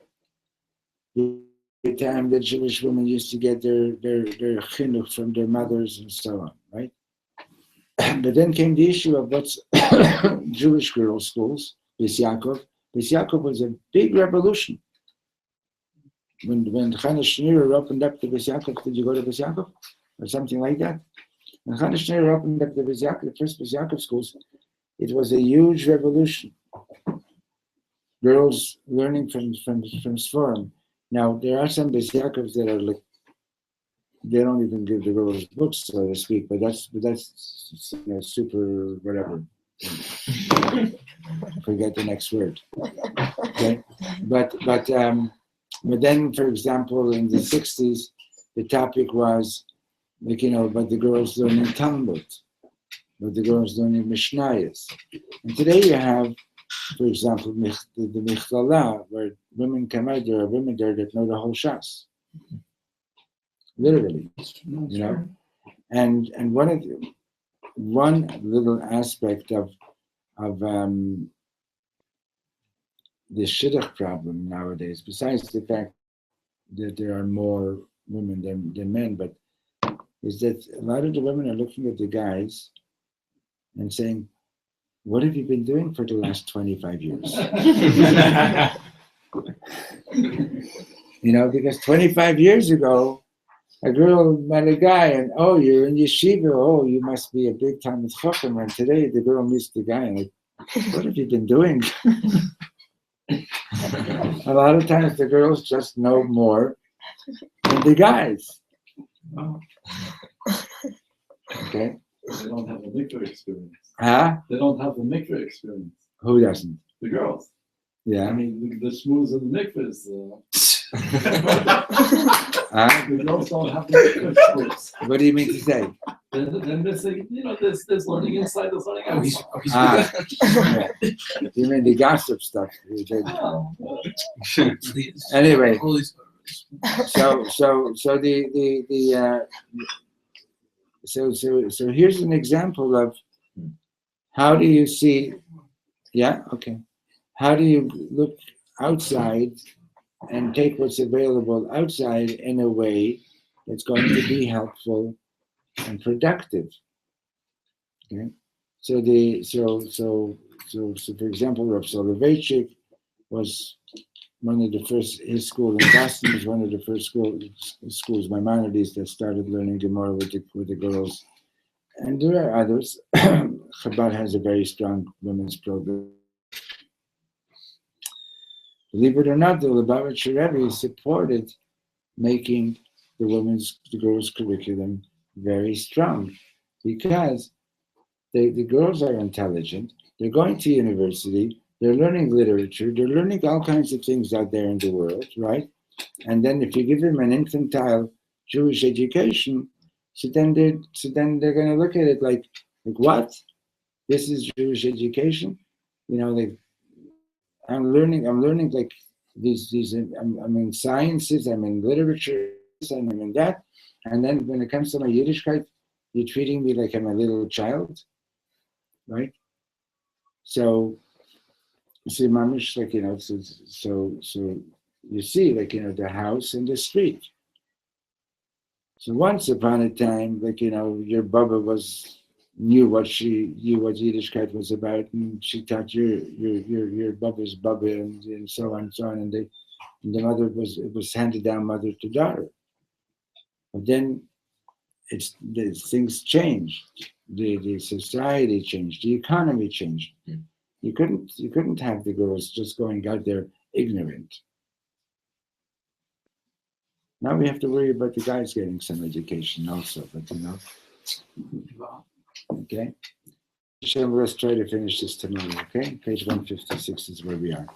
the time that Jewish women used to get their chinuch from their mothers and so on, right? But then came the issue of what's Jewish girls' schools, Beis Yaakov. Beis Yaakov was a big revolution. When Chana Schneer opened up the Beis Yaakov, did you go to Beis Yaakov? Or something like that? When Chana Schneer opened up the Beis Yaakov, the first Beis Yaakov schools, it was a huge revolution. Girls learning from Sforim. Now, there are some Beis Yaakovs that are like, they don't even give the girls books, so to speak, but that's super whatever. Forget the next word. Okay, but then, for example, in the 60s, the topic was like but the girls learning Talmud, but the girls learning Mishnayos, and today you have, for example, the Michlala, where women come out. There are women there that know the whole Shas. Literally, and one little aspect of the shidduch problem nowadays, besides the fact that there are more women than men, but is that a lot of the women are looking at the guys and saying, "What have you been doing for the last 25 years?" Because 25 years ago, a girl met a guy, and you're in yeshiva. You must be a big Talmid Chacham. And today, the girl meets the guy, and like, what have you been doing? A lot of times, the girls just know more than the guys. Okay. They don't have the mikveh experience. Huh? They don't have the mikveh experience. Who doesn't? The girls. Yeah. I mean, the schmooze of the mikvahs. The girls don't have the mikveh experience. What do you mean to say? Then they're saying, there's learning inside, there's learning outside. You mean the gossip stuff? Anyway, so here's an example of how do you see? Yeah, okay. How do you look outside and take what's available outside in a way that's going to be helpful and productive? Okay. So for example, Reb Soloveitchik was one of the first. His school in Boston was one of the first schools Maimonides that started learning Gemara with the girls, and there are others. Chabad has a very strong women's program. Believe it or not, the Lubavitcher Rebbe supported making the girls' curriculum very strong, because the girls are intelligent. They're going to university. They're learning literature. They're learning all kinds of things out there in the world, right? And then if you give them an infantile Jewish education, so then they're going to look at it like what? This is Jewish education? Like I'm learning like these. I'm in sciences. I'm in literature. I'm in that. And then when it comes to my Yiddishkeit, you're treating me like I'm a little child, right? So See, mamish, like, so you see, like, the house and the street. So once upon a time, like, your Baba knew what Yiddishkeit was about, and she taught your Baba's Baba, and so on and so on, and the mother it was handed down mother to daughter. But then things changed. The society changed, the economy changed. You couldn't have the girls just going out there ignorant. Now we have to worry about the guys getting some education also, but okay. Hashem, let's try to finish this tomorrow, okay? Page 156 is where we are.